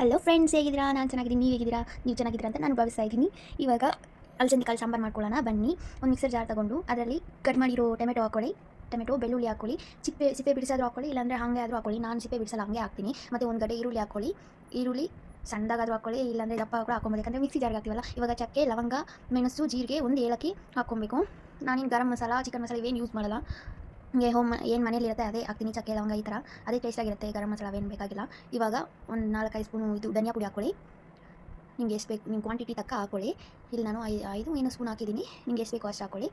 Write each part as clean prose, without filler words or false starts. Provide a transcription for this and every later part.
Hello friends, ಹೇಗಿದ್ದೀರಾ? ನಾನು ಚೆನ್ನಾಗಿದ್ದೀನಿ. ನೀವು ಹೇಗಿದ್ದೀರಾ? ನೀವು ಚೆನ್ನಾಗಿದ್ದೀರಾ ಅಂತ ನಾನು ಭಾವಿಸ್ತಾ ಇದ್ದೀನಿ. ಇವಾಗ ಅಲಸಂದಿ ಕಾಳು ಸಾಂಬಾರು ಮಾಡ್ಕೊಳ್ಳೋಣ ಬನ್ನಿ. ಒಂದು ಮಿಕ್ಸರ್ ಜಾರ್ ತೊಗೊಂಡು ಅದರಲ್ಲಿ ಕಟ್ ಮಾಡಿರೋ ಟೊಮೆಟೊ ಹಾಕ್ಕೊಳ್ಳಿ. ಟೊಮೆಟೊ, ಬೆಳ್ಳುಳ್ಳಿ ಹಾಕ್ಕೊಳ್ಳಿ. ಸಿಪ್ಪೆ ಬಿಡಿಸಾದರೂ ಹಾಕ್ಕೊಳ್ಳಿ, ಇಲ್ಲಾಂದರೆ ಹಾಗೆ ಆದರೂ ಹಾಕ್ಕೊಳ್ಳಿ. ನಾನು ಸಿಪ್ಪೆ ಬಿಡಿಸಲ್ಲ, ಹಾಗೆ ಹಾಕ್ತೀನಿ. ಮತ್ತು ಒಂದು ಗಡ್ಡೆ ಈರುಳ್ಳಿ ಹಾಕ್ಕೊಳ್ಳಿ. ಈರುಳ್ಳಿ ಸಣ್ಣದಾಗಾದರೂ ಹಾಕ್ಕೊಳ್ಳಿ, ಇಲ್ಲಾಂದರೆ ದಪ್ಪ ಕೂಡ ಹಾಕ್ಕೊಬೋದು. ಯಾಕಂದರೆ ಮಿಕ್ಸಿ ಜಾರ್ಗೆ ಹಾಕ್ತೀವಲ್ಲ. ಇವಾಗ ಚಕ್ಕೆ, ಲವಂಗ, ಮೆಣಸು, ಜೀರಿಗೆ, ಒಂದು ಏಲಕ್ಕಿ ಹಾಕ್ಕೊಬೇಕು. ನಾನೇನು ಗರಂ ಮಸಾಲ, ಚಿಕನ್ ಮಸಾಲ ಇವೇನು ಯೂಸ್ ಮಾಡಲ್ಲ. ಹಂಗೆ ಏನು ಮನೇಲಿರುತ್ತೆ ಅದೇ ಹಾಕ್ತೀನಿ. ಚಕ್ಕೆ, ಲವಂಗ ಈ ಥರ ಅದೇ ಟೇಸ್ಟಾಗಿರುತ್ತೆ. ಗರಂ ಮಸಾಲ ಅವೇನು ಬೇಕಾಗಿಲ್ಲ. ಇವಾಗ ಒಂದು 4-5 ಸ್ಪೂನು ಇದು ಧನಿಯಾ ಪುಡಿ ಹಾಕ್ಕೊಳ್ಳಿ. ನಿಮ್ಗೆ ಎಷ್ಟು ಬೇಕು ನಿಮ್ಮ ಕ್ವಾಂಟಿಟಿ ತಕ್ಕ ಹಾಕ್ಕೊಳ್ಳಿ. ಇಲ್ಲಿ ನಾನು 5 ಏನೋ ಸ್ಪೂನ್ ಹಾಕಿದ್ದೀನಿ. ನಿಮ್ಗೆ ಎಷ್ಟು ಬೇಕೋ ಅಷ್ಟು ಹಾಕ್ಕೊಳ್ಳಿ.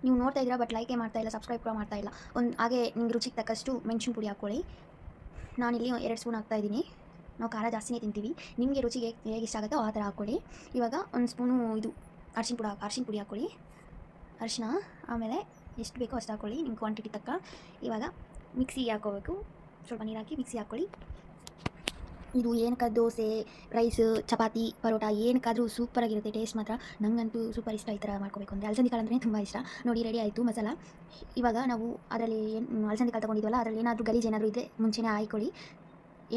ನೀವು ನೋಡ್ತಾ ಇದ್ದೀರಾ, ಬಟ್ ಲೈಕೇ ಮಾಡ್ತಾಯಿಲ್ಲ, ಸಬ್ಸ್ಕ್ರೈಬ್ ಕೂಡ ಮಾಡ್ತಾಯಿಲ್ಲ. ಹಾಗೆ ನಿಮ್ಗೆ ರುಚಿಗೆ ತಕ್ಕಷ್ಟು ಮೆಣಸಿನ ಪುಡಿ ಹಾಕ್ಕೊಳ್ಳಿ. ನಾನಿಲ್ಲಿ 2 ಸ್ಪೂನ್ ಹಾಕ್ತಾಯಿದ್ದೀನಿ. ನಾವು ಖಾರ ಜಾಸ್ತಿನೇ ತಿಂತೀವಿ. ನಿಮಗೆ ರುಚಿಗೆ ಹೇಗೆ ಇಷ್ಟ ಆಗುತ್ತೋ ಆ ಥರ ಹಾಕ್ಕೊಳ್ಳಿ. ಇವಾಗ 1 ಸ್ಪೂನು ಇದು ಅರಿಶಿನ ಪುಡಿ ಹಾಕ್ಕೊಳ್ಳಿ. ಅರಿಶಿನ ಆಮೇಲೆ ಎಷ್ಟು ಬೇಕೋ ಅಷ್ಟು ಹಾಕ್ಕೊಳ್ಳಿ ನಿಮ್ಮ ಕ್ವಾಂಟಿಟಿ ತಕ್ಕ. ಇವಾಗ ಮಿಕ್ಸಿಗೆ ಹಾಕ್ಕೋಬೇಕು. ಸ್ವಲ್ಪ ನೀರು ಹಾಕಿ ಮಿಕ್ಸಿ ಹಾಕ್ಕೊಳ್ಳಿ. ಇದು ಏನಕ್ಕಾದ್ರೂ ದೋಸೆ, ರೈಸ್, ಚಪಾತಿ, ಪರೋಟ ಏನಕ್ಕಾದ್ರೂ ಸೂಪರಾಗಿರುತ್ತೆ. ಟೇಸ್ಟ್ ಮಾತ್ರ ನನಗಂತೂ ಸೂಪರ್ ಇಷ್ಟ. ಈ ಥರ ಮಾಡ್ಕೋಬೇಕು ಅಂದರೆ ಅಲಸಂದಿ ಕಾಳು ಅಂದರೆ ತುಂಬ ಇಷ್ಟ. ನೋಡಿ, ರೆಡಿ ಆಯಿತು ಮಸಾಲ. ಇವಾಗ ನಾವು ಅದರಲ್ಲಿ ಏನು ಅಲಸಂದಿ ಕಾಳು ತೊಗೊಂಡಿದ್ವಲ್ಲ, ಅದರಲ್ಲಿ ಏನಾದರೂ ಗಲೀಜು ಏನಾದರೂ ಇದ್ದರೆ ಮುಂಚೆನೇ ಹಾಯ್ಕೊಳ್ಳಿ.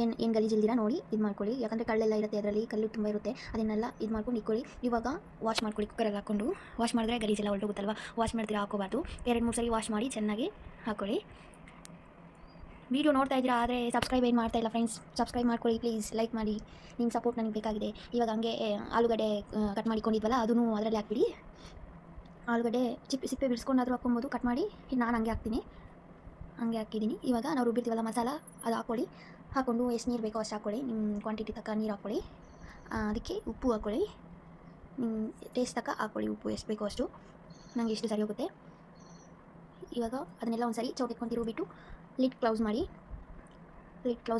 ಏನು ಗಲೀಜು ಇಲ್ದಿರ ನೋಡಿ ಇದು ಮಾಡ್ಕೊಳ್ಳಿ. ಯಾಕಂದರೆ ಕಳ್ಳೆಲ್ಲ ಇರುತ್ತೆ, ಅದರಲ್ಲಿ ಕಲ್ಲು ತುಂಬ ಇರುತ್ತೆ. ಅದನ್ನೆಲ್ಲ ಇದು ಮಾಡ್ಕೊಂಡು ಇಟ್ಕೊಳ್ಳಿ. ಇವಾಗ ವಾಶ್ ಮಾಡ್ಕೊಳ್ಳಿ. ಕುಕ್ಕರಲ್ಲಿ ಹಾಕ್ಕೊಂಡು ವಾಶ್ ಮಾಡಿದ್ರೆ ಗಲೀಜೆಲ್ಲ ಹೊರಟೋಗುತ್ತಲ್ವ. ವಾಶ್ ಮಾಡ್ತೀರಾ ಹಾಕೋಬಾರ್ದು. 2-3 ಸರಿ ವಾಶ್ ಮಾಡಿ ಚೆನ್ನಾಗಿ ಹಾಕ್ಕೊಳ್ಳಿ. ವೀಡಿಯೋ ನೋಡ್ತಾ ಇದ್ದೀರಾ, ಆದರೆ ಸಬ್ಸ್ಕ್ರೈಬ್ ಏನು ಮಾಡ್ತಾಯಿಲ್ಲ ಫ್ರೆಂಡ್ಸ್. ಸಬ್ಸ್ಕ್ರೈಬ್ ಮಾಡ್ಕೊಳ್ಳಿ ಪ್ಲೀಸ್. ಲೈಕ್ ಮಾಡಿ. ನಿಮ್ಮ ಸಪೋರ್ಟ್ ನನಗೆ ಬೇಕಾಗಿದೆ. ಇವಾಗ ಹಂಗೆ ಆಲೂಗಡ್ಡೆ ಕಟ್ ಮಾಡಿಕೊಂಡಿದ್ವಲ್ಲ, ಅದನ್ನು ಅದರಲ್ಲಿ ಹಾಕ್ಬಿಡಿ. ಆಲೂಗಡ್ಡೆ ಸಿಪ್ಪೆ ಬಿಡಿಸ್ಕೊಂಡಾದರೂ ಹಾಕ್ಕೊಬೋದು, ಕಟ್ ಮಾಡಿ. ನಾನು ಹಂಗೆ ಹಾಕ್ತೀನಿ. ಹಂಗೆ ಹಾಕಿದ್ದೀನಿ. ಇವಾಗ ನಾವು ರುಬ್ಬಿರ್ತೀವಲ್ಲ ಮಸಾಲ, ಅದು ಹಾಕ್ಕೊಳ್ಳಿ. ಹಾಕ್ಕೊಂಡು ಎಷ್ಟು ನೀರು ಬೇಕೋ ಅಷ್ಟು ಹಾಕ್ಕೊಳ್ಳಿ. ನಿಮ್ಮ ಕ್ವಾಂಟಿಟಿ ತಕ್ಕ ನೀರು ಹಾಕ್ಕೊಳ್ಳಿ. ಅದಕ್ಕೆ ಉಪ್ಪು ಹಾಕ್ಕೊಳ್ಳಿ. ನಿಮ್ಮ ಟೇಸ್ಟ್ ತಕ್ಕ ಹಾಕ್ಕೊಳ್ಳಿ. ಉಪ್ಪು ಎಷ್ಟು ಬೇಕೋ ಅಷ್ಟು. ನನಗೆ ಎಷ್ಟು ಸರಿ ಹೋಗುತ್ತೆ. ಇವಾಗ ಅದನ್ನೆಲ್ಲ ಒಂದು ಸರಿ ಚೌಟೆಟ್ಕೊಂಡು ತಿರುಗಿಬಿಟ್ಟು ಲಿಡ್ ಕ್ಲೌಸ್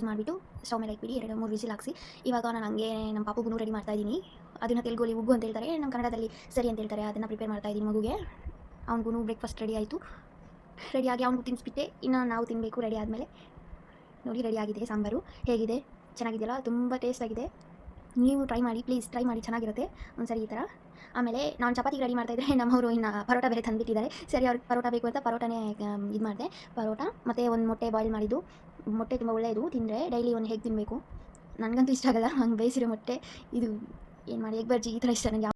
ಮಾಡಿಬಿಟ್ಟು ಸ್ಟವ್ ಮೇಲೆ ಹಾಕ್ಬಿಡಿ. 2-3 ವಿಸಿಲ್ ಹಾಕಿಸಿ. ಇವಾಗ ನಾನು ಹಂಗೆ ನಮ್ಮ ಪಾಪುಗೂ ರೆಡಿ ಮಾಡ್ತಾಯಿದ್ದೀನಿ. ಅದನ್ನು ತೆಲುಗಲ್ಲಿ ಉಗ್ಗು ಅಂತ ಹೇಳ್ತಾರೆ, ನಮ್ಮ ಕನ್ನಡದಲ್ಲಿ ಸರಿ ಅಂತ ಹೇಳ್ತಾರೆ. ಅದನ್ನು ಪ್ರಿಪೇರ್ ಮಾಡ್ತಾಯಿದ್ದೀನಿ ಮಗುಗೆ. ಅವ್ನಿಗೂ ಬ್ರೇಕ್ಫಾಸ್ಟ್ ರೆಡಿ ಆಯಿತು. ರೆಡಿಯಾಗಿ ಅವ್ನಿಗೂ ತಿನ್ನಿಸ್ಬಿಟ್ಟೆ. ಇನ್ನು ನಾವು ತಿನ್ನಬೇಕು. ರೆಡಿ ಆದಮೇಲೆ ನೋಡಿ, ರೆಡಿ ಆಗಿದೆ ಸಾಂಬಾರು. ಹೇಗಿದೆ? ಚೆನ್ನಾಗಿದೆಯಲ್ಲ? ತುಂಬ ಟೇಸ್ಟಾಗಿದೆ. ನೀವು ಟ್ರೈ ಮಾಡಿ ಪ್ಲೀಸ್. ಟ್ರೈ ಮಾಡಿ, ಚೆನ್ನಾಗಿರುತ್ತೆ ಒಂದು ಸರಿ ಈ ಥರ. ಆಮೇಲೆ ನಾನು ಚಪಾತಿಗೆ ರೆಡಿ ಮಾಡ್ತಾಯಿದ್ರೆ ನಮ್ಮವರು ಇನ್ನು ಪರೋಟ ಬೇರೆ ತಂದುಬಿಟ್ಟಿದ್ದಾರೆ. ಸರಿ, ಅವ್ರಿಗೆ ಪರೋಟ ಬೇಕು ಅಂತ ಪರೋಟನೇ ಇದು ಮಾಡಿದೆ. ಪರೋಟ ಮತ್ತು ಒಂದು ಮೊಟ್ಟೆ ಬಾಯ್ಲ್ ಮಾಡಿದ್ದು. ಮೊಟ್ಟೆ ತುಂಬ ಒಳ್ಳೆಯದು. ತಿಂದರೆ ಡೈಲಿ ಒಂದು ಎಗ್ ತಿನ್ನಬೇಕು. ನನಗಂತೂ ಇಷ್ಟ ಆಗಲ್ಲ ಹಂಗೆ ಬೇಯಿಸಿರೋ ಮೊಟ್ಟೆ. ಇದು ಏನು ಮಾಡಿ ಎಗ್ ಬಜ್ಜಿ ಈ ಥರ ಇಷ್ಟ ನನಗೆ.